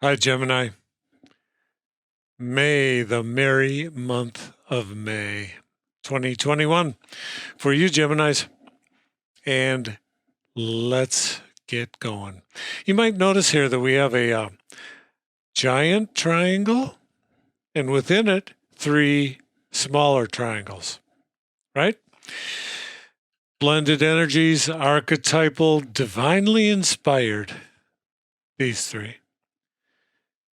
Hi, Gemini. May, the merry month of May 2021 for you, Geminis. And let's get going. You might notice here that we have a giant triangle and within it, 3 smaller triangles, right? Blended energies, archetypal, divinely inspired. These 3.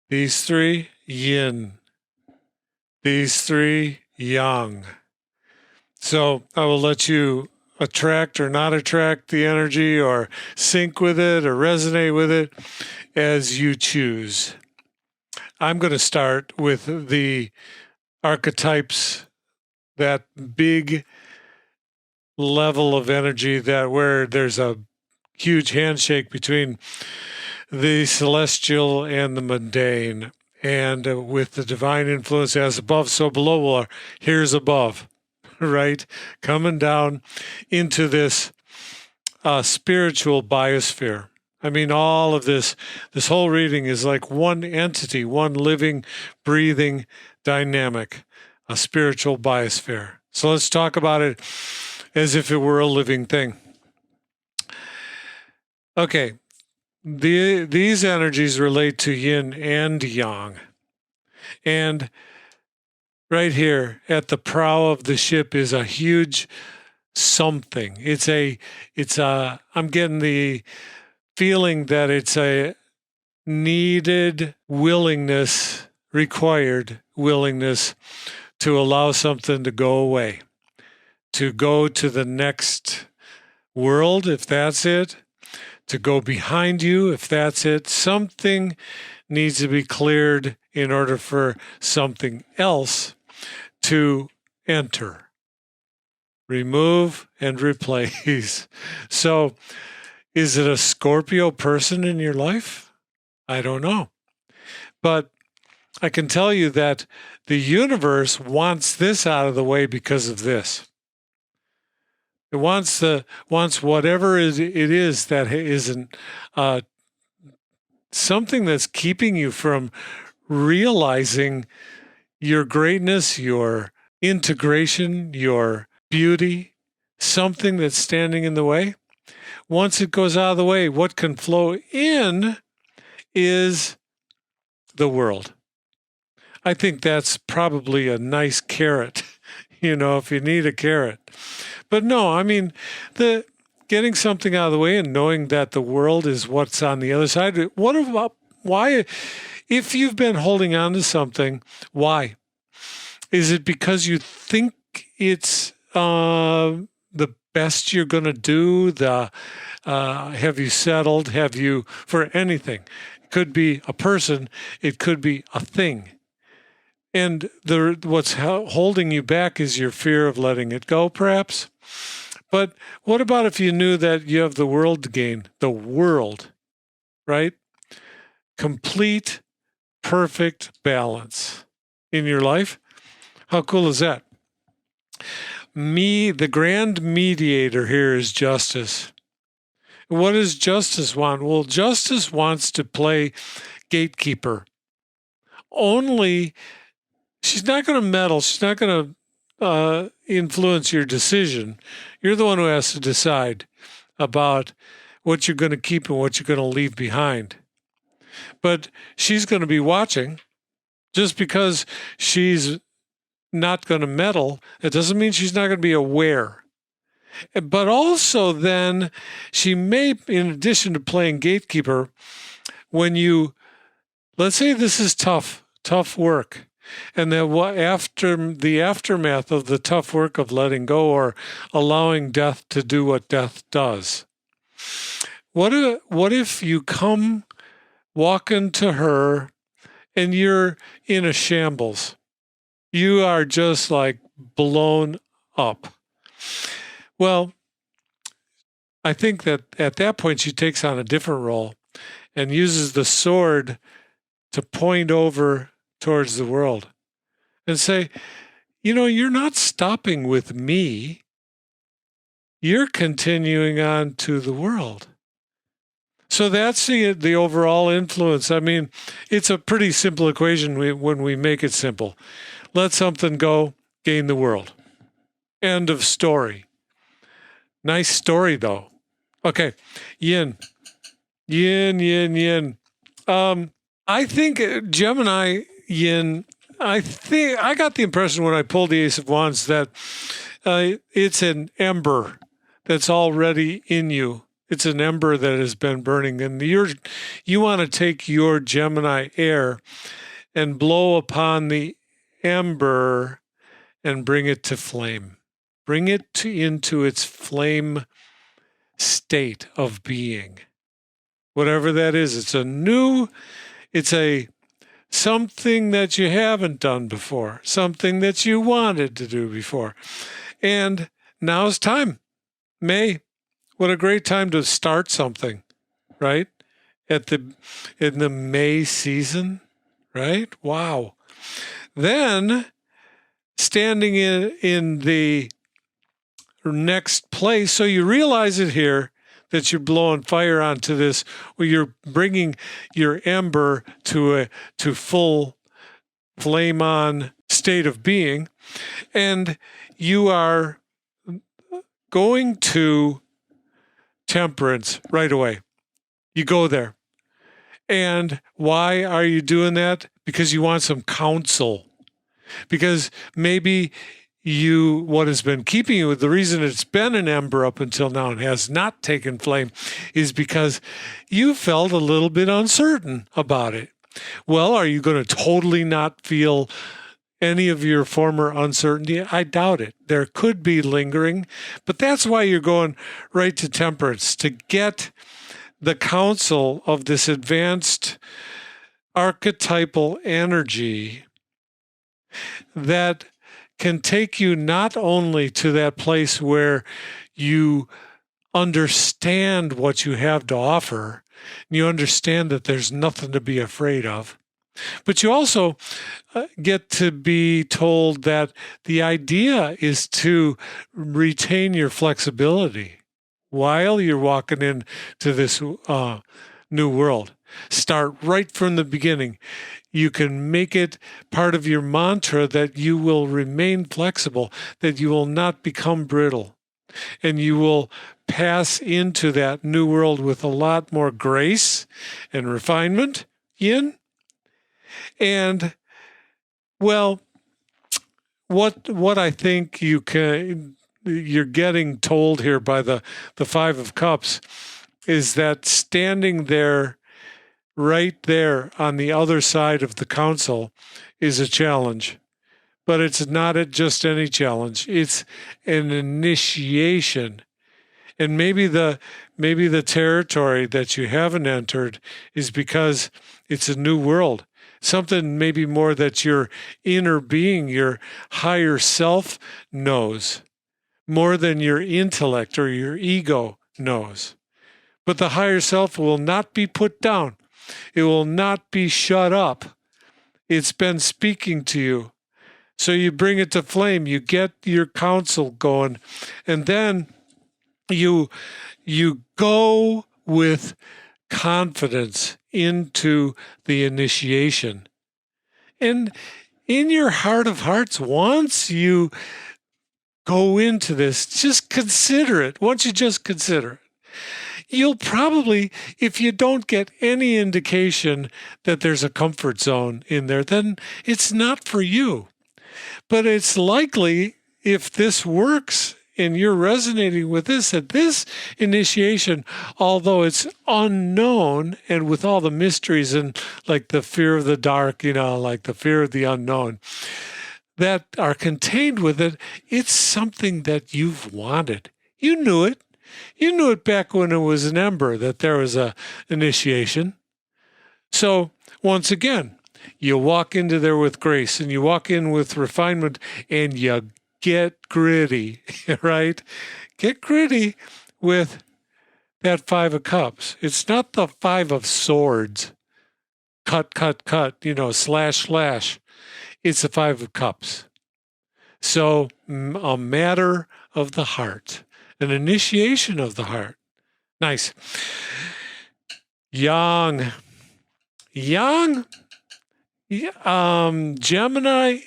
These 3, yin. These 3, yang. So I will let you attract or not attract the energy or sync with it or resonate with it as you choose. I'm going to start with the archetypes, that big level of energy that where there's a huge handshake between the celestial and the mundane, and with the divine influence as above, so below. Well, here's above, right? Coming down into this spiritual biosphere. I mean, all of this whole reading is like one entity, one living, breathing dynamic, a spiritual biosphere. So let's talk about it as if it were a living thing. Okay. These energies relate to yin and yang. And right here at the prow of the ship is a huge something. I'm getting the feeling that it's a needed willingness, required willingness to allow something to go away, to go to the next world, if that's it, to go behind you, if that's it. Something needs to be cleared in order for something else to enter. Remove and replace. So, is it a Scorpio person in your life? I don't know. But I can tell you that the universe wants this out of the way because of this. It wants whatever it is that isn't something that's keeping you from realizing your greatness, your integration, your beauty, something that's standing in the way. Once it goes out of the way, what can flow in is the world. I think that's probably a nice carrot, if you need a carrot. But no, I mean, getting something out of the way and knowing that the world is what's on the other side. Why, if you've been holding on to something, why? Is it because you think it's the best you're going to do? Have you settled? Have you, for anything? It could be a person. It could be a thing. And what's holding you back is your fear of letting it go, perhaps. But what about if you knew that you have the world to gain? The world, right? Complete, perfect balance in your life. How cool is that? The grand mediator here is justice. What does justice want? Well, justice wants to play gatekeeper. Only she's not going to meddle. She's not going to influence your decision. You're the one who has to decide about what you're going to keep and what you're going to leave behind. But she's going to be watching. Just because she's not going to meddle, it doesn't mean she's not going to be aware. But also then she may, in addition to playing gatekeeper, let's say this is tough work. And then after the aftermath of the tough work of letting go or allowing death to do what death does. What if you come walking to her and you're in a shambles? You are just like blown up. Well, I think that at that point she takes on a different role and uses the sword to point over towards the world and say, you're not stopping with me. You're continuing on to the world. So that's the overall influence. I mean, it's a pretty simple equation when we make it simple. Let something go, gain the world. End of story. Nice story, though. Okay, yin. I think Gemini yin, I got the impression when I pulled the Ace of Wands that it's an ember that's already in you. It's an ember that has been burning, and you want to take your Gemini air and blow upon the ember and bring it to flame. Bring it into its flame state of being. Whatever that is, it's something that you haven't done before, something that you wanted to do before. And now's time. May. What a great time to start something, right? In the May season, right? Wow. Then standing in the next place, so you realize it here that you're blowing fire onto this, where you're bringing your ember to full flame on state of being, and you are going to Temperance right away. You go there. And why are you doing that? Because you want some counsel. Because maybe what has been keeping you, the reason it's been an ember up until now and has not taken flame is because you felt a little bit uncertain about it. Well, are you going to totally not feel any of your former uncertainty? I doubt it. There could be lingering, but that's why you're going right to Temperance, to get the counsel of this advanced archetypal energy that can take you not only to that place where you understand what you have to offer, and you understand that there's nothing to be afraid of, but you also get to be told that the idea is to retain your flexibility while you're walking into this new world. Start right from the beginning. You can make it part of your mantra that you will remain flexible, that you will not become brittle, and you will pass into that new world with a lot more grace and refinement, yin. And, well, what I think you're getting told here by the Five of Cups is that standing there, right there on the other side of the council, is a challenge. But it's not just any challenge. It's an initiation. And maybe the territory that you haven't entered is because it's a new world. Something maybe more that your inner being, your higher self knows, more than your intellect or your ego knows. But the higher self will not be put down. It will not be shut up. It's been speaking to you. So you bring it to flame, you get your counsel going, and then you go with confidence into the initiation. And in your heart of hearts, once you go into this, just consider it. Once you just consider it, you'll probably, if you don't get any indication that there's a comfort zone in there, then it's not for you. But it's likely, if this works and you're resonating with this, that this initiation, although it's unknown and with all the mysteries and like the fear of the dark, like the fear of the unknown that are contained with it, it's something that you've wanted. You knew it. You knew it back when it was an ember, that there was a initiation. So once again, you walk into there with grace and you walk in with refinement and you get gritty, right? Get gritty with that Five of Cups. It's not the Five of Swords. Cut, slash, slash. It's the Five of Cups. So a matter of the heart, an initiation of the heart. Nice. Yang. Gemini,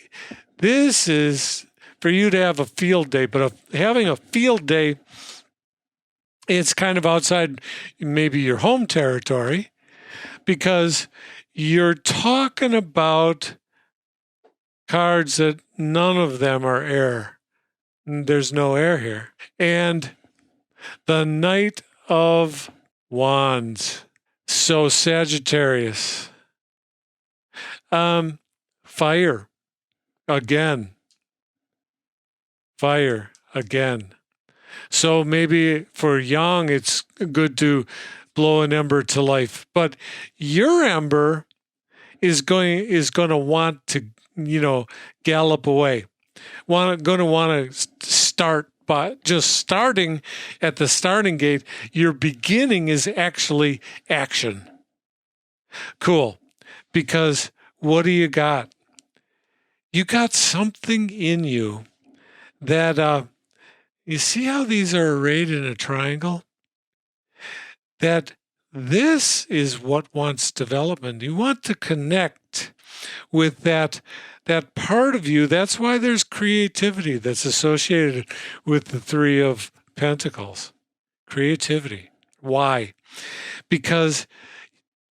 this is for you to have a field day, but having a field day, it's kind of outside maybe your home territory because you're talking about cards that none of them are air. There's no air here. And the Knight of Wands. So Sagittarius. Fire again. Fire again. So maybe for Yang, it's good to blow an ember to life. But your ember is going to want to, gallop away. Going to want to start by just starting at the starting gate. Your beginning is actually action. Cool. Because what do you got? You got something in you that, you see how these are arrayed in a triangle? That this is what wants development. You want to connect with that part of you. That's why there's creativity that's associated with the Three of Pentacles. Creativity. Why? Because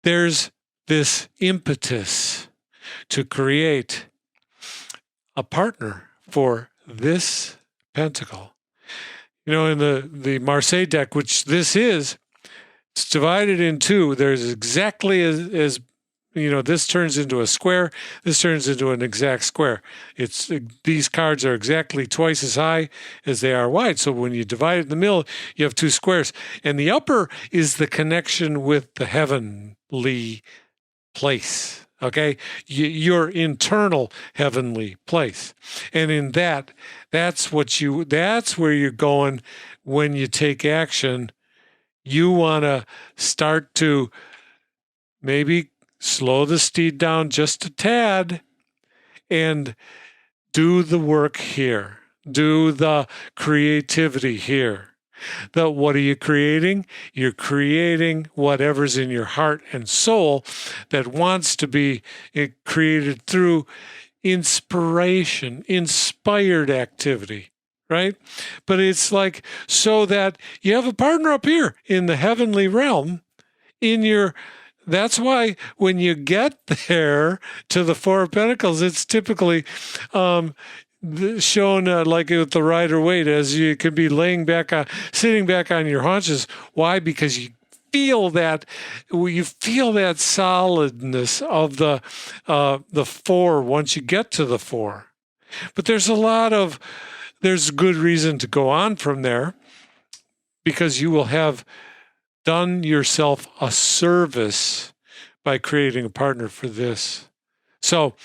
there's this impetus to create a partner for this pentacle. In the Marseilles deck, which this is, it's divided in two. There's exactly as this turns into a square. This turns into an exact square. These cards are exactly twice as high as they are wide. So when you divide it in the middle, you have two squares. And the upper is the connection with the heavenly place. Okay, your internal heavenly place, and in that's where you're going when you take action. You want to start to maybe slow the steed down just a tad and do the work here, do the creativity here. What are you creating? You're creating whatever's in your heart and soul that wants to be created through inspiration, inspired activity, right? But it's like so that you have a partner up here in the heavenly realm that's why when you get there to the Four of Pentacles, it's typically shown like with the Rider-Waite, as you could be sitting back on your haunches. Why? Because you feel that solidness of the four once you get to the four. But there's good reason to go on from there, because you will have done yourself a service by creating a partner for this. So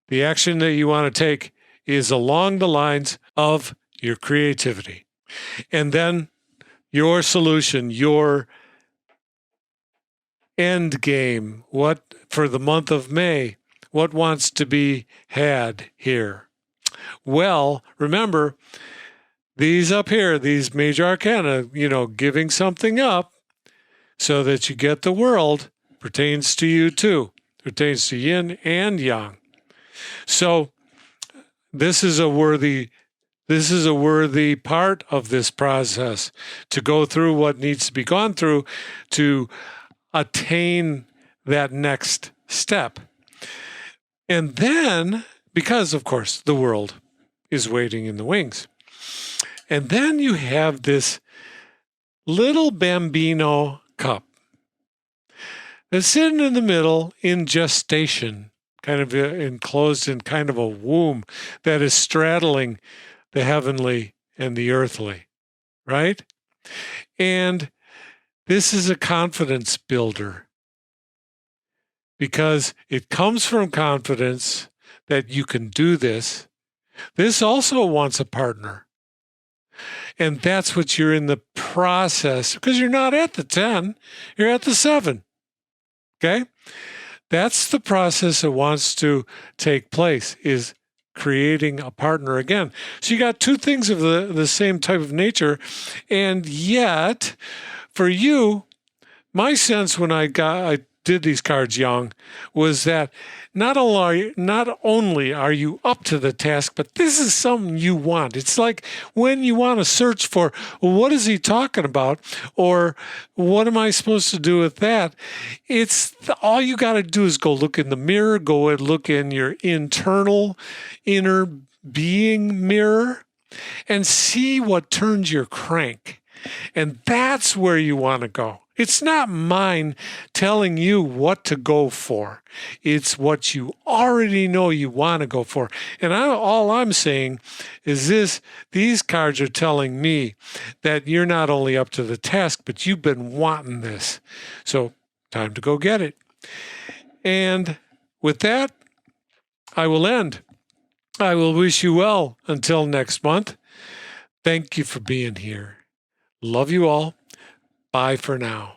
the action that you want to take is along the lines of your creativity. And then your solution, your end game, what for the month of May, what wants to be had here? Well, remember, these up here, these major arcana, giving something up so that you get the world, pertains to you too. Pertains to yin and yang. So this is a worthy part of this process, to go through what needs to be gone through to attain that next step. And then, because of course the world is waiting in the wings. And then you have this little bambino cup that's sitting in the middle in gestation, kind of enclosed in kind of a womb that is straddling the heavenly and the earthly, right? And this is a confidence builder, because it comes from confidence that you can do this. This also wants a partner. And that's what you're in the process, because you're not at the 10, you're at the 7. Okay? That's the process that wants to take place, is creating a partner again. So you got two things of the same type of nature, and yet for you, My sense when I did these cards young was that not only are you up to the task, but this is something you want. It's like when you want to search for, well, what is he talking about? Or what am I supposed to do with that? All you got to do is go look in the mirror, go and look in your inner being mirror and see what turns your crank. And that's where you want to go. It's not mine telling you what to go for. It's what you already know you want to go for. And all I'm saying is these cards are telling me that you're not only up to the task, but you've been wanting this. So time to go get it. And with that, I will end. I will wish you well until next month. Thank you for being here. Love you all. Bye for now.